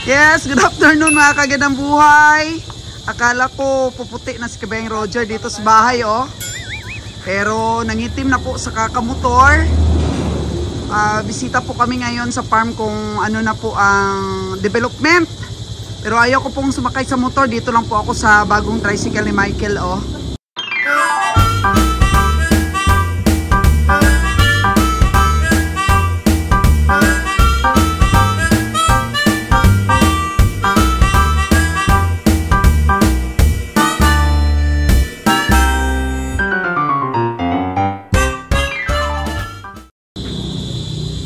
Yes, good afternoon mga kagandang buhay. Akala ko puputi na si Kabayang Roger dito sa bahay oh. Pero nangitim na po sa kakamotor. Bisita po kami ngayon sa farm kung ano na po ang development. Pero ayaw ko pong sumakay sa motor. Dito lang po ako sa bagong tricycle ni Michael oh.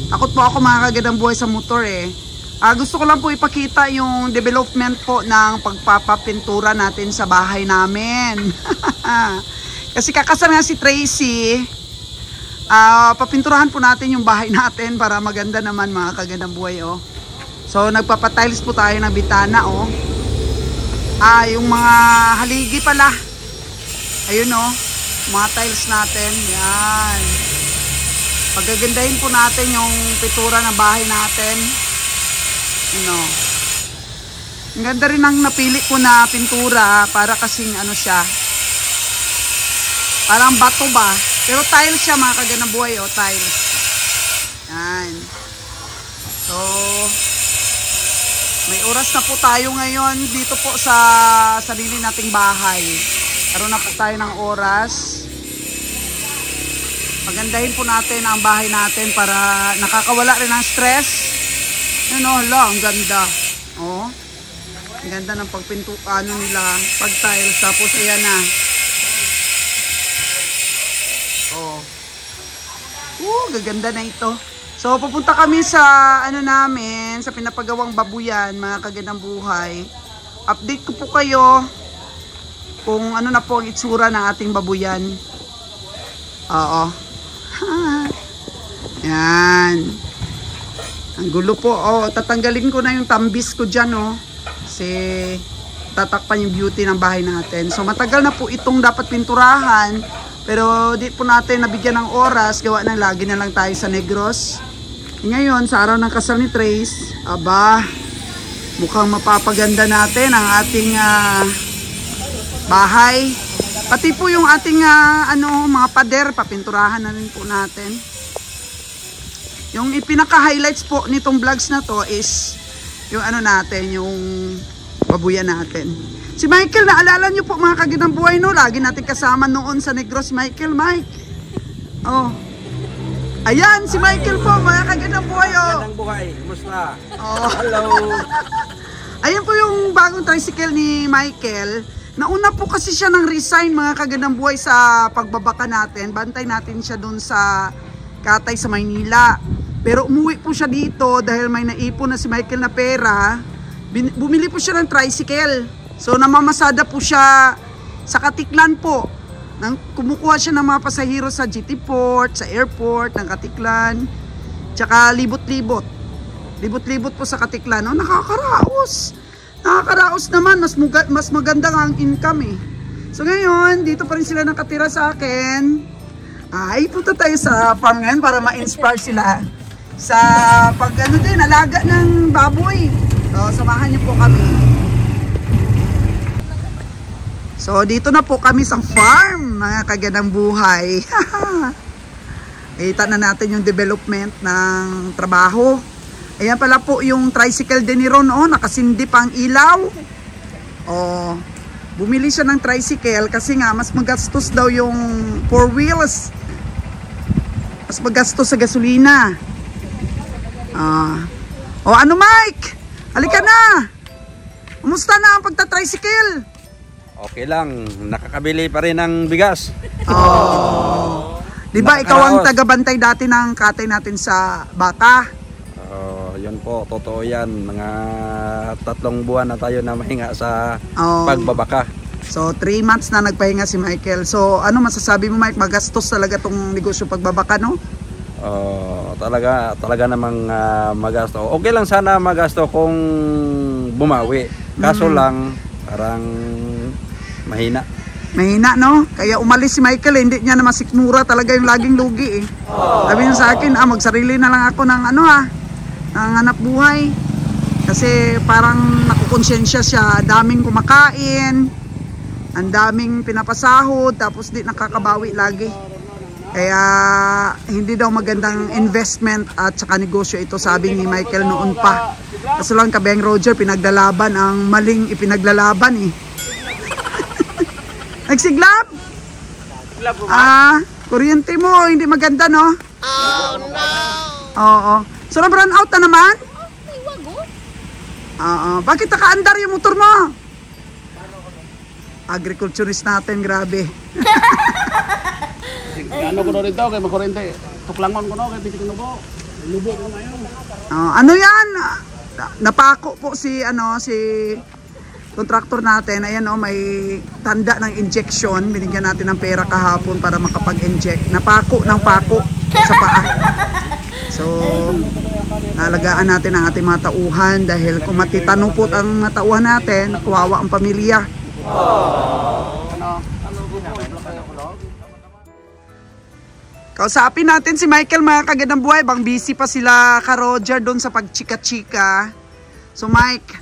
Takot po ako mga kagandang buhay sa motor eh. Gusto ko lang po ipakita yung development po ng pagpapapintura natin sa bahay namin. Kasi kakasal nga si Tracy, papinturahan po natin yung bahay natin para maganda naman mga kagandang buhay oh. So nagpapatiles po tayo ng bitana oh. Yung mga haligi pala. Ayun oh, mga tiles natin. Yan. Pagagandahin po natin yung pintura ng bahay natin. Ano. Ang ganda rin ang napili ko na pintura para kasing ano siya. Parang bato ba? Pero tiles siya mga kagandang buhay oh, tiles. Yan. So, may oras na po tayo ngayon dito po sa sarili nating bahay. Karoon na po tayo ng oras. Pagandahin po natin ang bahay natin para nakakawala rin ng stress. Yun o, hala, ang ganda. O, ang ganda ng pagpintukan nila, pag-tiles. Tapos ayan na. O, gaganda na ito. So, pupunta kami sa, ano namin, sa pinapagawang babuyan, mga kagandang buhay. Update ko po kayo kung ano na po ang itsura ng ating babuyan. Oo. Yan. Ang gulo po. Oh, tatanggalin ko na yung tambis ko dyan oh. Kasi tatakpan yung beauty ng bahay natin. So matagal na po itong dapat pinturahan. Pero di po natin nabigyan ng oras. Gawa na lagi na lang tayo sa Negros. Ngayon sa araw ng kasal ni Trace, aba, mukhang mapapaganda natin ang ating bahay. Pati po yung ating mga pader, papinturahan na rin po natin. Yung ipinaka-highlights po nitong vlogs na to is yung ano natin, yung babuyan natin. Si Michael, naalala nyo po mga kagandang buhay no? Lagi natin kasama noon sa Negros, Michael, Mike. Oh. Ayan, si Michael po, mga kagandang buhay oh. Kagandang buhay, kumusta? Oh. Hello. Ayan po yung bagong tricycle ni Michael. Nauna po kasi siya ng resign mga kagandang buhay sa pagbabaka natin. Bantay natin siya dun sa Katay sa Maynila. Pero umuwi po siya dito dahil may naipon na si Michael na pera. Bumili po siya ng tricycle. So namamasada po siya sa Katiklan po. Kumukuha siya ng mga pasahero sa GT Port, sa airport ng Katiklan. Tsaka libot-libot. Libot-libot po sa Katiklan. No? Nakakaraos. Nakakaraos naman, mas maganda ang income eh. So ngayon, dito pa rin sila nakatira sa akin. Ay, punta tayo sa farm ngayon para ma-inspire sila sa alaga ng baboy. So, samahan niyo po kami. So, dito na po kami sa farm, mga kagandang buhay. Kita na natin yung development ng trabaho. Ayan pala po yung tricycle din ni Ron, oh, nakasindi pang ilaw. Oh, bumili siya ng tricycle kasi nga mas magastos daw yung 4 wheels. Mas magastos sa gasolina. Oh, ano Mike? Halika na. Kumusta na ang pagta-tricycle? Okay lang, nakakabili pa rin ng bigas. Oh. Di ba ikaw ang tagabantay dati ng katay natin sa baka? Yun po, totoo yan. Mga 3 buwan na tayo na mahinga sa pagbabaka. So 3 months na nagpahinga si Michael. So ano masasabi mo Mike, magastos talaga tong negosyo pagbabaka no? Talaga namang magasto. Okay lang sana magasto kung bumawi. Kaso lang parang mahina. Mahina no? Kaya umalis si Michael, hindi niya na masikmura talaga yung laging lugi eh. Sabi niya sa akin, magsarili na lang ako ng ng hanap buhay. Kasi parang nakukonsensya siya, daming kumakain, ang daming pinapasahod, tapos di nakakabawi lagi. Kaya hindi daw magandang investment at saka negosyo ito, sabi ni Michael noon pa. Kaso lang Kabeng Roger, pinaglalaban ang maling ipinaglalaban eh. Nagsiglab? Kuryente mo, hindi maganda no? Oh no! Oo. So na-brown out na naman? Oo. Bakit nakaandar yung motor mo? Agriculturist natin, grabe. Ano ko dito kay makurente. Tuklangon ko no kay pitik nubo. Lubo ko na yun. Ano yan? Napako po si contractor natin. Ayan may tanda ng injection. Binigyan natin ng pera kahapon para makapag-inject. Napako ng pako sa paa. So, nalagaan natin ang ating mga tauhan dahil kung matitanupot ang mga tauhan natin, kawawa ang pamilya. Kausapin natin si Michael, mga kagandang buhay. Bang busy pa sila ka Roger doon sa pagchika-chika. So Mike,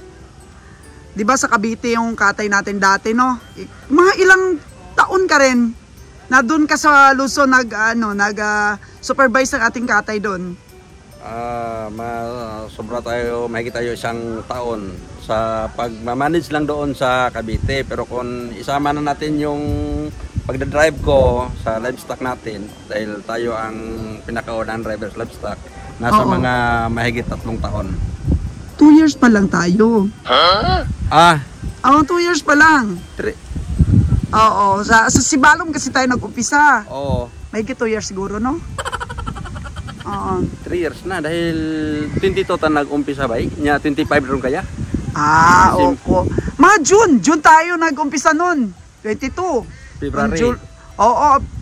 di ba sa Cavite yung katay natin dati, no? Mga ilang taon ka rin na doon ka sa Luzon supervise ng ating katay doon. Sobra tayo, mahigit tayo isang taon sa pag-manage lang doon sa Cavite. Pero kung isama na natin yung pagdadrive ko sa livestock natin, dahil tayo ang pinakaunang driver sa livestock, nasa mga mahigit 3 taon. 2 years pa lang tayo. Huh? 2 years pa lang. Oo, sa Sibalom kasi tayo nag-umpisa. Oo. Mahigit 2 years siguro, no? Oo. 3 years na, dahil 22 ta nag-umpisa ba? Nya 25 ron kaya? Opo. Mga June tayo nag-umpisa nun. 22. February.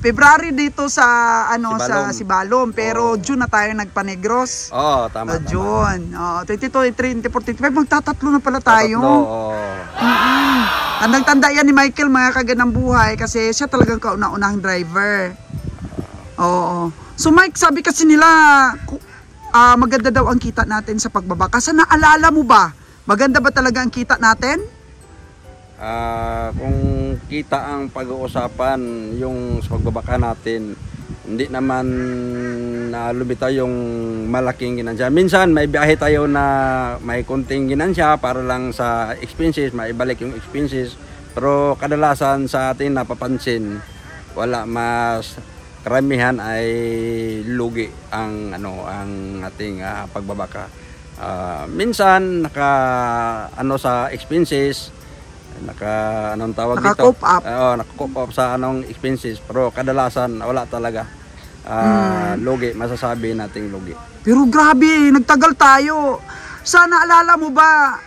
February dito sa Sibalom. Sa Sibalom, pero June na tayo nagpa-Negros. Tama. June. 22, 23, 24, 25, magtatatlo na pala tayo. Tandang-tanda yan ni Michael, mga kagandang buhay, kasi siya talagang kauna-unahang driver. Oo. So Mike, sabi kasi nila maganda daw ang kita natin sa pagbabaka. Sa naalala mo ba? Maganda ba talaga ang kita natin? Kung kita ang pag-uusapan yung sa pagbabaka natin, hindi naman lumitaw yung malaking ginansya. Minsan may biyahe tayo na may konting ginansya para lang sa expenses, maibalik yung expenses. Pero kadalasan sa atin napapansin, wala, mas karamihan ay lugi ang ating pagbabaka. Minsan sa expenses, naka-cope up. Naka-cope up sa expenses, pero kadalasan wala talaga. Lugi, masasabi nating lugi. Pero grabe, nagtagal tayo. Sa naalala mo ba,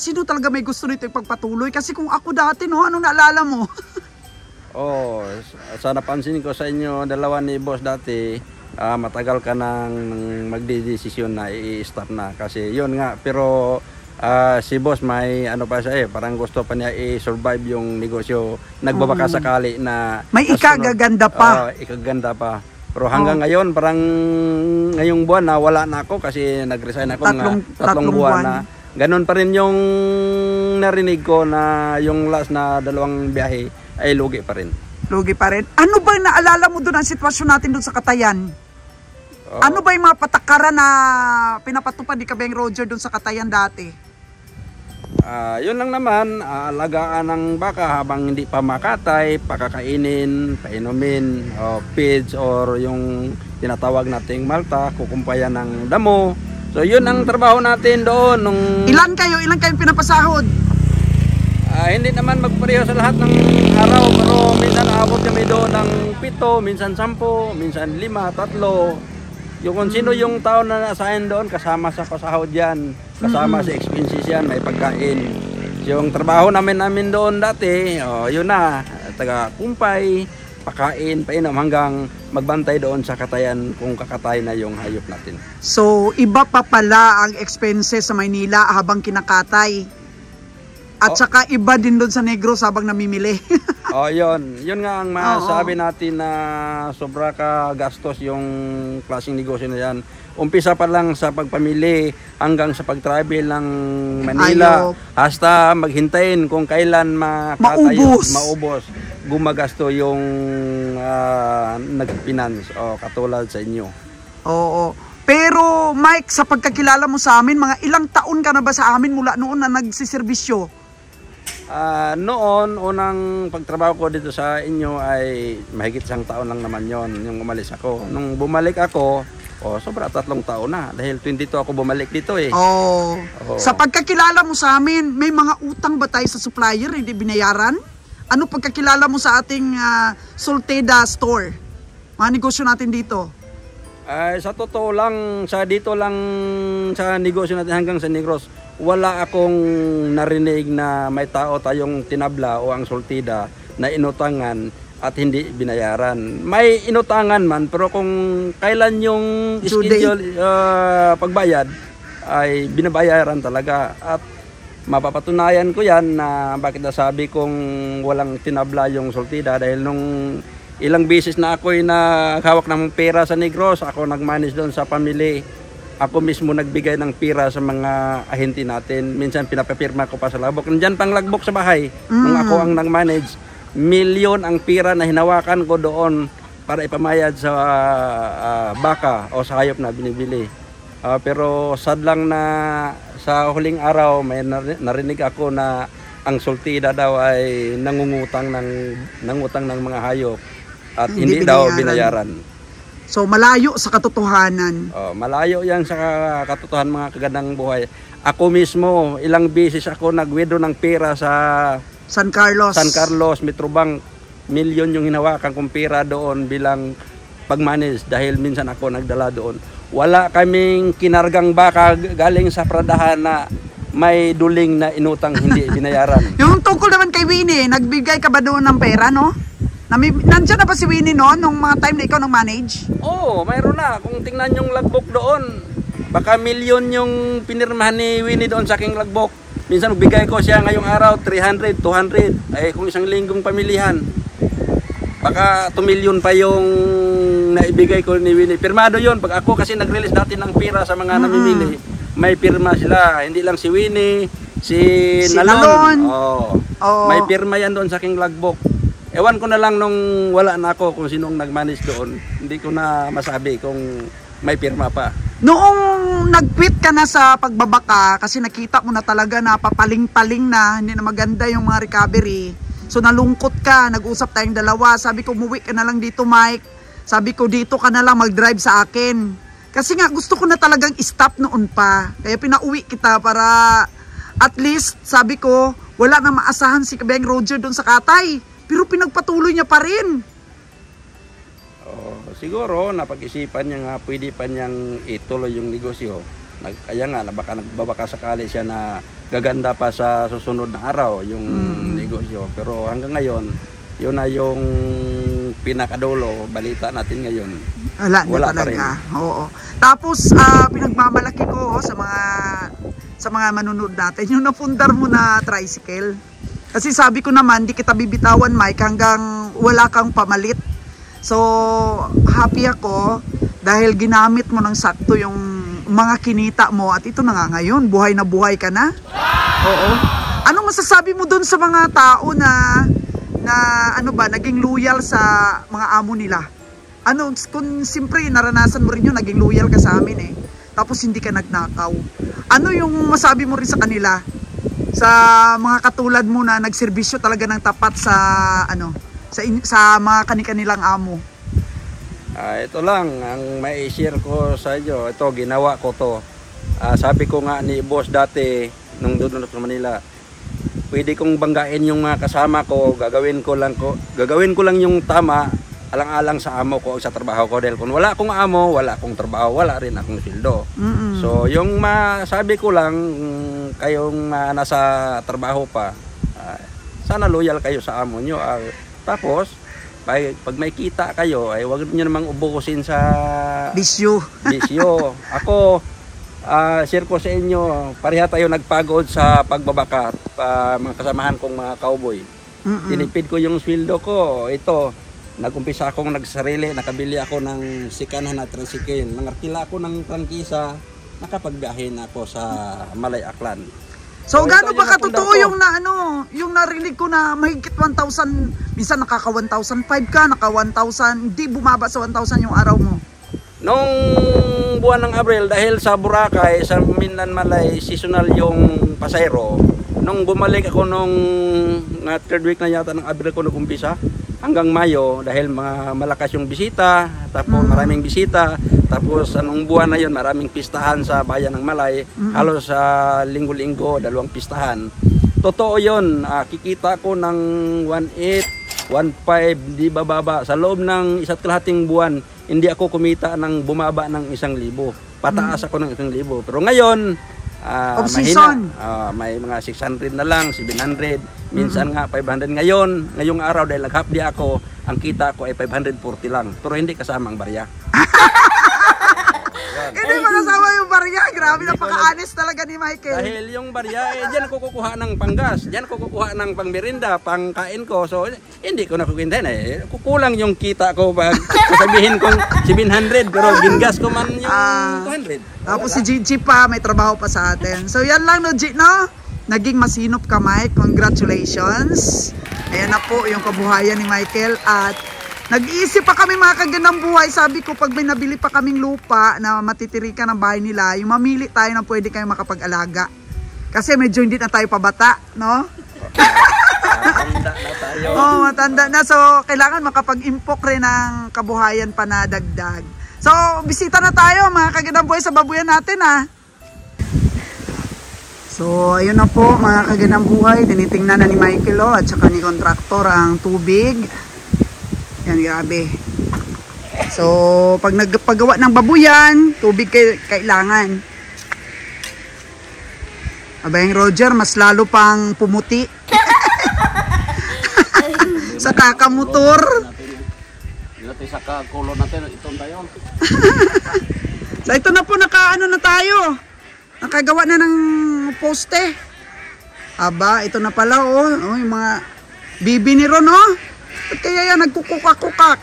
sino talaga may gusto nito ipagpatuloy? Kasi kung ako dati, no, anong naalala mo? Sa napansin ko sa inyo, dalawa ni boss dati, matagal ka nang magdidesisyon na i-stop na. Kasi yun nga, pero si boss may pa siya parang gusto pa niya i-survive yung negosyo. Nagbabaka sakali na may ikagaganda pa. Ikaganda pa. Pero hanggang ngayon, parang ngayong buwan na wala na ako kasi nag-resign ako tatlong buwan na. Ganon pa rin yung narinig ko na yung last na 2 biyahe ay lugi pa rin. Lugi pa rin. Ano ba naalala mo doon ang sitwasyon natin doon sa Katayan? Ano ba yung mga patakaran na pinapatupad ni Kabeng Roger doon sa Katayan dati? Yun lang naman, alagaan ng baka habang hindi pa makatay, pakakainin, painumin, feeds or yung tinatawag nating malta, kukumpayan ng damo. So yun ang trabaho natin doon. Ilan kayo pinapasahod? Hindi naman magpareho sa lahat ng araw, pero minsan aabot kami doon ng 7, minsan 10, minsan 5, 3. Yung kung sino yung tao na na-assign doon, kasama sa pasahod yan, kasama sa expenses yan, may pagkain. Yung trabaho namin doon dati, yun na, taga-kumpay, pakain, painom hanggang magbantay doon sa katayan kung kakatay na yung hayop natin. So, iba pa pala ang expenses sa Maynila habang kinakatay. At saka iba din doon sa Negros habang namimili. Oh, yun nga ang masabi natin na sobra ka gastos yung klaseng negosyo na yan. Umpisa pa lang sa pagpamili hanggang sa pag-travel ng Manila. Hasta maghintayin kung kailan maubos. Gumagasto yung nag-finance o katulad sa inyo. Oo. Pero Mike, sa pagkakilala mo sa amin, mga ilang taon ka na ba sa amin mula noon na nagsiservisyo? Noon, unang pagtrabaho ko dito sa inyo ay mahigit 1 taon lang naman yon yung umalis ako. Nung bumalik ako, sobra 3 taon na. Dahil 22 ako bumalik dito eh. Sa pagkakilala mo sa amin, may mga utang ba tayo sa supplier, hindi binayaran? Ano pagkakilala mo sa ating Solteda store? Mga negosyo natin dito. Sa totoo lang, dito lang sa negosyo natin hanggang sa Negros, wala akong narinig na may tao tayong tinabla o ang Solteda na inutangan at hindi binayaran. May inutangan man, pero kung kailan yung schedule pagbayad ay binabayaran talaga. At mapapatunayan ko yan na bakit nasabi kong walang tinabla yung Solteda dahil nung ilang beses na ako'y naghawak ng pera sa Negros, ako nagmanage doon sa family. Ako mismo nagbigay ng pira sa mga ahente natin. Minsan pinapapirma ko pa sa lagbok. Nandiyan pang lagbok sa bahay. Nung ako ang nag-manage, milyon ang pira na hinawakan ko doon para ipamayad sa baka o sa hayop na binibili. Pero sad lang na sa huling araw may narinig ako na ang Solteda daw ay nangungutang ng mga hayop at hindi daw binayaran. So malayo sa katotohanan. Malayo yan sa katotohanan, mga kagandang buhay. Ako mismo, ilang beses ako nag-withdraw ng pera sa San Carlos Metrobank. Milyon yung hinawakan kong pera doon bilang pag-manage dahil minsan ako nagdala doon. Wala kaming kinargang baka galing sa Pradahan na may duling na inutang hindi binayaran. Yung tungkol naman kay Winnie, nagbigay ka ba doon ng pera, no? Nandiyan na ba si Winnie noon nung mga time na ikaw nang manage? Oo, mayroon na. Kung tingnan yung logbook doon, baka milyon yung pinirmahan ni Winnie doon sa aking logbook. Minsan nagbigay ko siya ngayong araw 300, 200. Ay kung isang linggong pamilihan, baka 2 milyon pa yung naibigay ko ni Winnie. Pirmado yon. Pag ako kasi nag-release dati ng pira sa mga namimili, may pirma sila. Hindi lang si Winnie, si Nalon. May pirma yan doon sa aking logbook. Ewan ko na lang nung wala na ako kung sinong nag-manage doon. Hindi ko na masabi kung may pirma pa. Noong nag-quit ka na sa pagbabaka, kasi nakita mo na talaga na papaling-paling na, hindi na maganda yung mga recovery. So nalungkot ka, nag-usap tayong dalawa. Sabi ko, umuwi ka na lang dito, Mike. Sabi ko, dito ka na lang mag-drive sa akin. Kasi nga, gusto ko na talagang stop noon pa. Kaya pinauwi kita para at least, sabi ko, wala na maasahan si Kabeng Roger doon sa Katay. Pero pinagpatuloy niya pa rin. Siguro napag-isipan niya nga pwede pa niyang ituloy yung negosyo. Kaya nga baka nagbabaka sakali siya na gaganda pa sa susunod na araw yung negosyo. Pero hanggang ngayon, yun na yung pinakadulo, balita natin ngayon. Wala pa rin. Oo. Tapos pinagmamalaki ko sa mga manunod natin yung napundar mo na tricycle. Kasi sabi ko naman, di kita bibitawan, Mike, hanggang wala kang pamalit. So, happy ako dahil ginamit mo ng sakto yung mga kinita mo. At ito na nga ngayon, buhay na buhay ka na. Oo. Anong masasabi mo dun sa mga tao na naging loyal sa mga amo nila? Kung siyempre naranasan mo rin yun, naging loyal ka sa amin eh. Tapos hindi ka nagnakaw. Ano yung masabi mo rin sa kanila? Sa mga katulad mo na nagserbisyo talaga ng tapat sa sa mga kanilang amo. Ito lang ang may share ko sa inyo. Ito ginawa ko to. Sabi ko nga ni boss dati nung doon sa Manila, pwede kong banggain yung mga kasama ko, gagawin ko lang yung tama alang-alang sa amo ko sa trabaho ko dahil kung wala akong amo, wala akong trabaho, wala rin akong sweldo. So yung masabi ko lang kayong nasa trabaho pa, sana loyal kayo sa amo nyo. Tapos pag may kita kayo ay huwag niyo namang ubukusin sa bisyo. Ako share ko sa inyo, pareha tayo nagpagod sa pagbabaka, mga kasamahan kong mga cowboy. Tinipid ko yung sweldo ko. Ito, nag-umpisa akong nagsarili, nakabili ako ng sikanhan na tricycle. Nangarkila ako ng prangkisa, nakapagbiyahe na ako sa Malay Aklan. So, gaano ito ba yung katotoo napunda ko. yung yung narinig ko na mahigit 1,000, minsan nakaka 1,005 ka, naka 1,000, hindi bumaba sa 1,000 yung araw mo? Nung buwan ng Abril, dahil sa Boracay, sa Mindan Malay, seasonal yung pasayro, nung bumalik ako nung third week na yata ng Abril ko nag-umpisa, hanggang Mayo, dahil malakas yung bisita, tapos maraming bisita, tapos anong buwan na yun, maraming pistahan sa bayan ng Malay, halos sa linggo-linggo, 2 pistahan. Totoo yun, kikita ko ng 1,800, 1,500, di bababa. Sa loob ng 1.5 buwan, hindi ako kumita ng bumaba ng 1,000. Pataas ako ng 1,000. Pero ngayon, mahina. May mga 600 na lang, 700. Minsan nga 500 ngayong araw dahil naghapdi ako, ang kita ko ay 540 lang. Pero hindi kasama ang barya. Hindi makasama yung barya. Grabe, napaka-honest talaga ni Michael. Dahil yung barya, diyan ako kukuha ng panggas, diyan ako kukuha ng pangmerinda, pangkain ko. So, hindi ko nakukwintahin eh. Kukulang yung kita ko pag sabihin kong 700, pero gingas ko man yung 200. Tapos si Gigi pa, may trabaho pa sa atin. So, yan lang no, G, no? Naging masinop ka, Mike. Congratulations. Ayan na po yung kabuhayan ni Michael. At nag-iisip pa kami mga kagandang buhay. Sabi ko, pag may nabili pa kaming lupa na matitirikan ng bahay nila, yung mamili tayo na pwede kayong makapag-alaga. Kasi medyo hindi na tayo pabata, no? Matanda na tayo. Oo, matanda na. So, kailangan makapag-impok rin ng kabuhayan pa na dagdag. So, bisita na tayo mga kagandang buhay sa babuyan natin, ha? So, ayun na po mga kagandang buhay. Tinitingnan na ni Michael at saka ni kontraktor ang tubig. Yan, grabe. So, pag nagpagawa ng babuyan, tubig kailangan. Abayang Roger, mas lalo pang pumuti. Sa kakamotor. Natin sa kakulo natin, itong tayo. So, ito na po, nakaano na tayo. Nakagawa na ng poste. Aba, ito na pala, oh. Oh, yung mga bibi ni Ron, oh. At kaya yan, nagkukukak-kukak.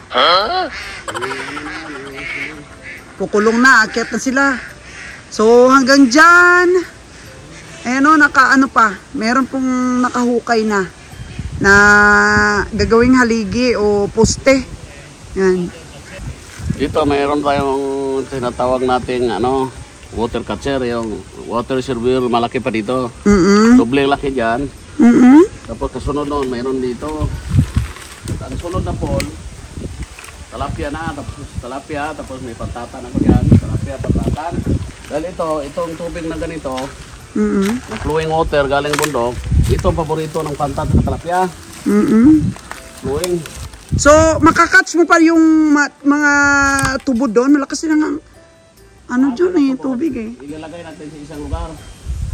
Kukulong na, akyat na sila. So, hanggang dyan. Ayan o, nakaano pa. Meron pong nakahukay na gagawing haligi o poste. Yan. Dito, mayroon tayong tinatawag nating water catcher, yung water reservoir, malaki pa dito. Doble laki dyan. Tapos kasunod nun, mayroon dito. Ang sunod na pole, talapia na, tapos may pantatan ako dyan, talapia, pantatan. Dahil itong tubig na ganito, na flowing water galing bundok, ito ang paborito ng pantatan na talapia. Flowing. So, makakatch mo pa yung mga tubo doon, malakas silang dyan eh, tubig eh. Ilalagay natin sa isang lugar.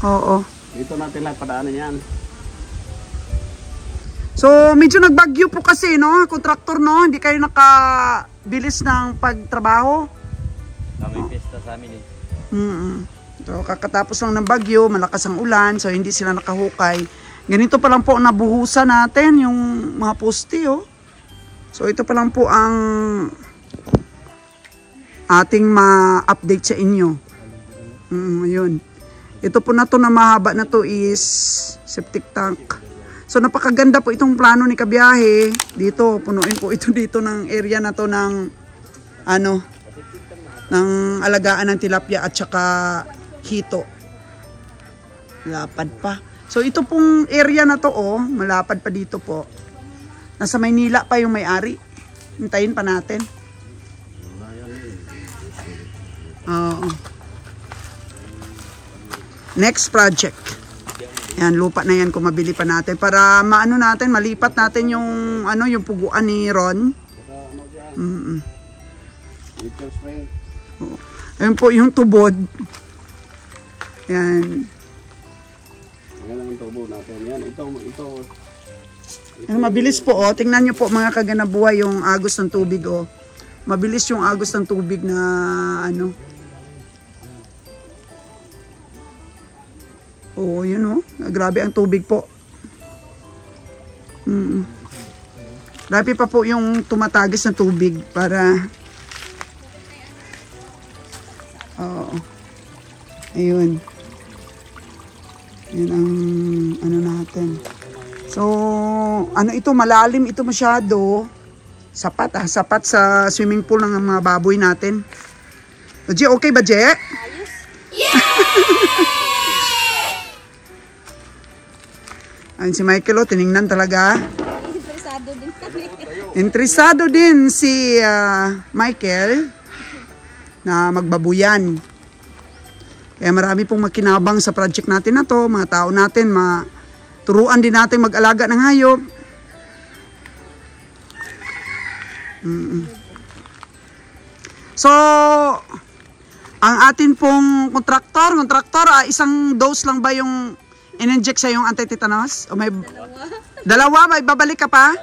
Oo. Dito natin lang padaanan yan. So, medyo nagbagyo po kasi, no? Kontraktor, no? Hindi kayo nakabilis ng pagtrabaho. Kami pista sa amin eh. So, kakatapos lang ng bagyo, malakas ang ulan, so hindi sila nakahukay. Ganito pa lang po nabuhusan natin yung mga poste, oh. So, ito pa lang po ang ating ma-update sa inyo. Ayun. Ito po na to na mahaba na to is septic tank. So, napakaganda po itong plano ni Kabiyahe. Dito, punuin po ito dito ng area na to ng ng alagaan ng tilapia at saka hito. Malapad pa. So, ito pong area na to, oh, malapad pa dito po. Nasa Maynila pa yung may-ari. Hintayin pa natin. Next project. Yan, lupa na yan kung mabili pa natin para malipat natin yung yung puguan ni Ron. Ayun po yung tubod. Yan. Yan ang tubo natin. Yan, ito. Yan, mabilis po, oh. Tingnan nyo po mga kaganabuhay yung agos ng tubig, oh. Mabilis yung agos ng tubig na Oh, yun oh. Grabe ang tubig po. Grabe pa po yung tumatagis na tubig para ayun. Yun ang ano natin. So, ano ito, malalim ito masyado. Sapat sapat sa swimming pool ng mga baboy natin. Je, okay ba, Je? Ayos. Ayun si Michael, tinignan talaga. Interesado din kami. Interesado din si Michael na magbabuyan. Kaya marami pong makinabang sa project natin na to. Mga tao natin, turuan din natin mag-alaga ng hayop. So, ang atin pong kontraktor, isang dose lang ba yung in-inject sa yung anti-tetanus? O may dalawa? May babalik ka pa?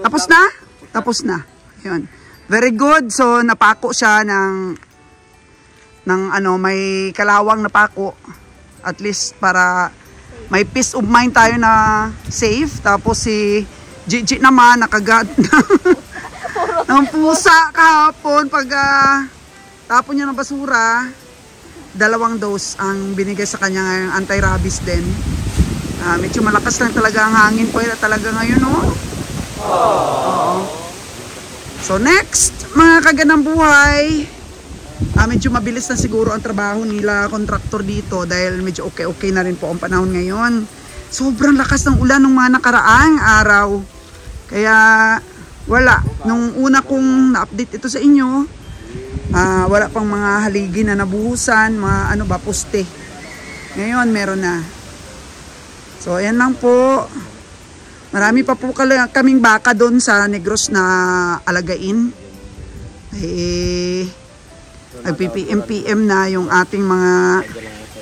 Tapos na? Tapos na. Yun. Very good. So, napako siya ng may kalawang napako. At least para may peace of mind tayo na safe. Tapos si Gigi naman nakagat ng pusa kahapon pag tapon niya ng basura. 2 dose ang binigay sa kanya ngayong anti-rabies din. Medyo malakas lang talaga ang hangin po talaga ngayon, no? Oo. So next, mga kaganang buhay, medyo mabilis na siguro ang trabaho nila kontraktor dito dahil medyo okay na rin po ang panahon ngayon. Sobrang lakas ng ulan ng mga nakaraang araw. Kaya wala. Nung una kong na-update ito sa inyo, wala pang mga haligi na nabuhusan, mga poste. Ngayon meron na. So ayan lang po. Marami pa po kaming baka doon sa Negros na alagain. Nag-PPM na yung ating mga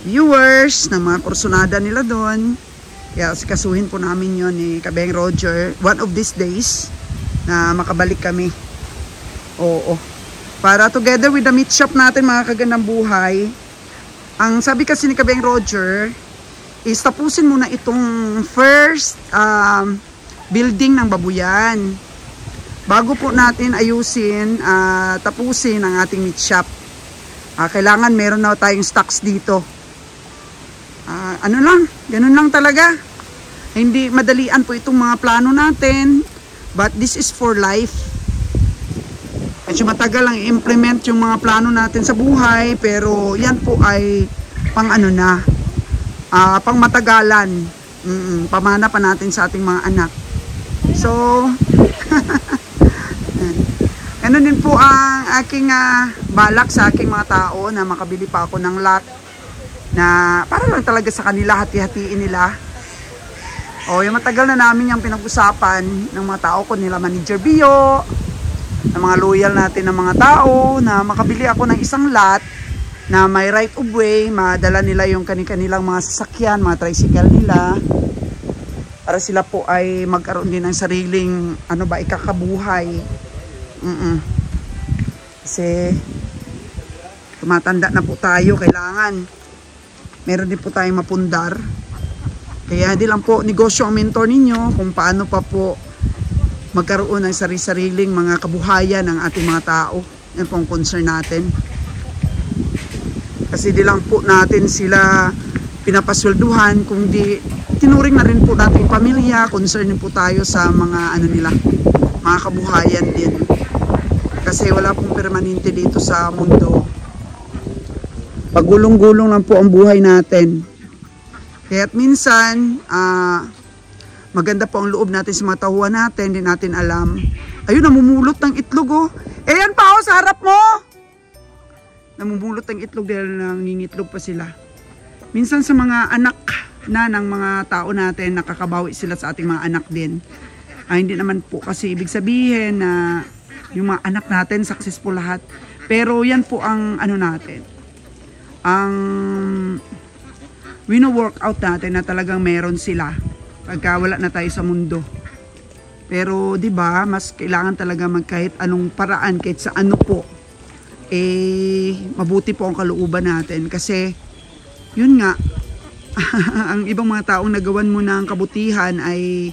viewers na mga personada nila doon. Kaya kasuhin po namin yun ni Kabeng Roger one of these days na makabalik kami. Oo. Para together with the meat shop natin, mga kagandang buhay, ang sabi kasi ni Kabeng Roger is tapusin muna itong first building ng babuyan bago po natin ayusin, tapusin ang ating meat shop. Kailangan meron na tayong stocks dito. Ganun lang talaga. Hindi madalian po itong mga plano natin, but this is for life. Medyo matagal ang i-implement yung mga plano natin sa buhay, pero yan po ay pang pang matagalan. Pamana pa natin sa ating mga anak. So, ano din po ang aking balak sa aking mga tao na makabili pa ako ng lot na para lang talaga sa kanila, hati-hatiin nila. Yung matagal na namin yung pinag-usapan ng mga tao ko, nila Manager Bio, ng mga loyal natin ng mga tao, na makabili ako ng isang lot na may right of way, madala nila yung kanilang mga sasakyan, mga tricycle nila, para sila po ay magkaroon din ng sariling ikakabuhay. Kasi tumatanda na po tayo, kailangan meron din po tayong mapundar. Kaya hindi lang po negosyo ang mentor ninyo kung paano pa po magkaroon ng sariling mga kabuhayan ng ating mga tao. Yan po ang concern natin. Kasi di lang po natin sila pinapaswelduhan, kundi tinuring na rin po nating pamilya, concern din po tayo sa mga mga kabuhayan din. Kasi wala pong permanente dito sa mundo. Pagulong-gulong lang po ang buhay natin. Kaya't minsan, maganda po ang loob natin sa mga tauhan natin, hindi natin alam. Ayun, namumulot ng itlog, oh. Ayan pa, oh, sa harap mo! Namumulot ng itlog dahil nangingitlog pa sila. Minsan sa mga anak ng mga tao natin, nakakabawi sila sa ating mga anak din. Hindi naman po kasi ibig sabihin na yung mga anak natin successful lahat. Pero yan po ang natin. Ang wino-workout natin na talagang meron sila pagka wala na tayo sa mundo. Pero 'di ba, mas kailangan talaga kahit anong paraan, kahit sa po, mabuti po ang kalooban natin kasi yun nga, ang ibang mga taong nagawan mo ng kabutihan ay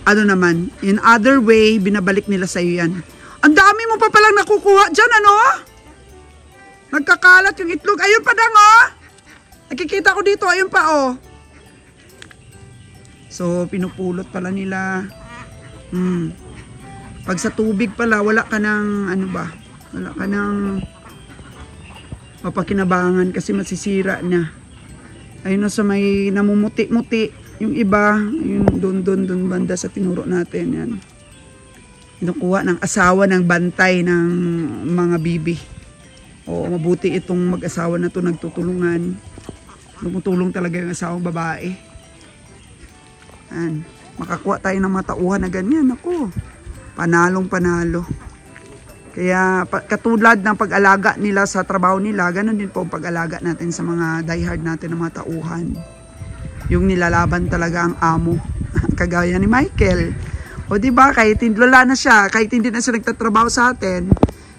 ano naman, in other way, binabalik nila sa'yo yan. Ang dami mo pa palang nakukuha dyan, ano? Nagkakalat yung itlog. Ayun pa dang, oh! Nakikita ko dito, ayun pa, oh. So, pinupulot pala nila. Pag sa tubig pala, wala ka ng, ano ba? Wala ka ng mapakinabangan kasi masisira na. Ayun na sa may namumuti-muti. Yung iba, yung doon banda sa tinuro natin. Yan. Kinukuha ng asawa ng bantay ng mga bibi. O mabuti itong mag-asawa na to nagtutulungan. Tumutulong talaga yung asawang babae. Yan. Makakuha tayo ng mga tauhan na ganyan. Ako, panalong panalo. Kaya katulad ng pag-alaga nila sa trabaho nila, ganun din po ang pag-alaga natin sa mga diehard natin ng mga tauhan. Yung nilalaban talaga ang amo. Kagaya ni Michael. O diba, kahit lola na siya, kahit hindi na siya nagtatrabaho sa atin,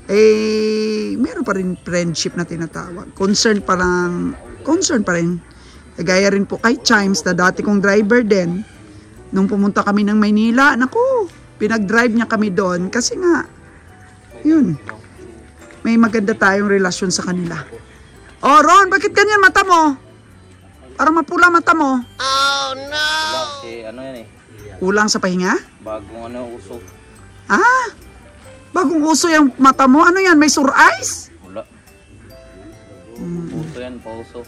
eh, meron pa rin friendship na tinatawag. Concern pa rin. Kagaya rin po kay Chimes, na dati kong driver din. Nung pumunta kami ng Maynila, naku, pinag-drive niya kami doon. Kasi nga, yun, may maganda tayong relasyon sa kanila. Oh, Ron, bakit ganyan mata mo? Parang mapula mata mo. Oh, no! Kasi ano yan eh. Kulang sa pahinga? Bagong ano, uso. Ah, bagong uso yung mata mo. Ano yan, may sore eyes? Wala. Uso yan, pauso.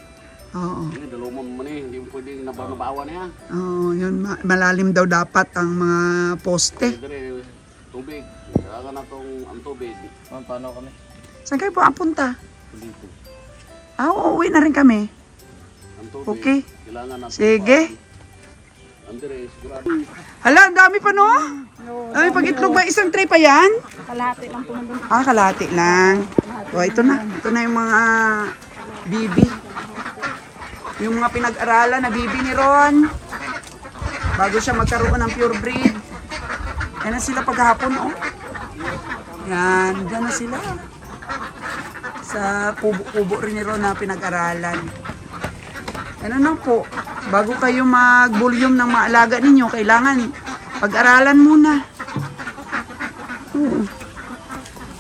Oo. Hindi, dalumon mo na eh. Hindi mo pwedeng nabawa na yan. Oo, yun, malalim daw dapat ang mga poste. Dire, tubig. Kailangan na ang tubig. Man, paano kami? Saan kayo po apunta? Dito. Ah, uuwi na rin kami. Ang tubig. Okay. Kailangan na. Sige. Andre, sigurado. Hala, ang dami pa no? Dami pag itlog ba? Isang tray pa yan? Kalahati lang po nandun. Ah, kalahati lang. O, ito na. Ito na yung mga bibi. Yung mga pinag-aralan na bibi ni Ron. Bago siya magkaroon ng pure breed. Yan na sila paghapon, oh. Yan, dyan na sila. Sa kubo-kubo rin ni Ron na pinag-aralan. Ano na po, bago kayo mag-volume ng maalaga ninyo, kailangan pag-aralan muna.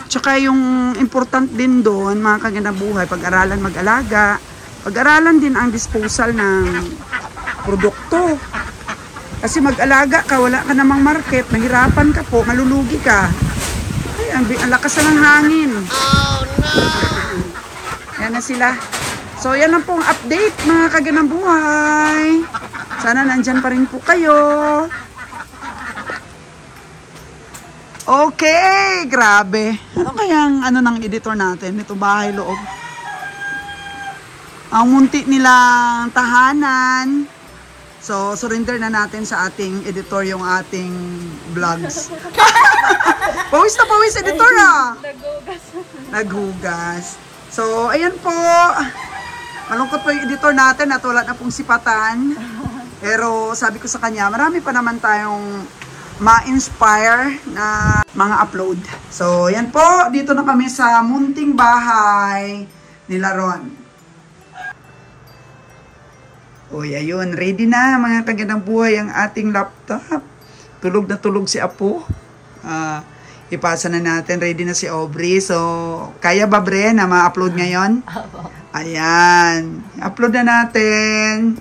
Tsaka yung important din doon, mga kaganabuhay, pag-aralan mag-alaga, pag-aralan din ang disposal ng produkto. Kasi mag-alaga ka, wala ka namang market, mahirapan ka po, malulugi ka. Ay, ang lakas na ng hangin. Oh, no! Yan na sila. So, yan lang pong update, mga kaganang-buhay. Sana nandyan pa rin po kayo. Okay, grabe. Ano kayang ng editor natin? Ito bahay loob. Ang munti nilang tahanan. So, surrender na natin sa ating editor yung ating vlogs. Pawis na pawis, editor ah! Naghugas. So, ayan po. Malungkot po yung editor natin at wala na pong sipatan. Pero sabi ko sa kanya, marami pa naman tayong ma-inspire na mga upload. So, yan po. Dito na kami sa munting bahay nila Ron. Uy, ayun. Ready na mga kagandang buhay ang ating laptop. Tulog na tulog si Apo. Ipasa na natin. Ready na si Aubrey. So, kaya ba Bre na ma-upload ngayon? Ayan. Upload na natin.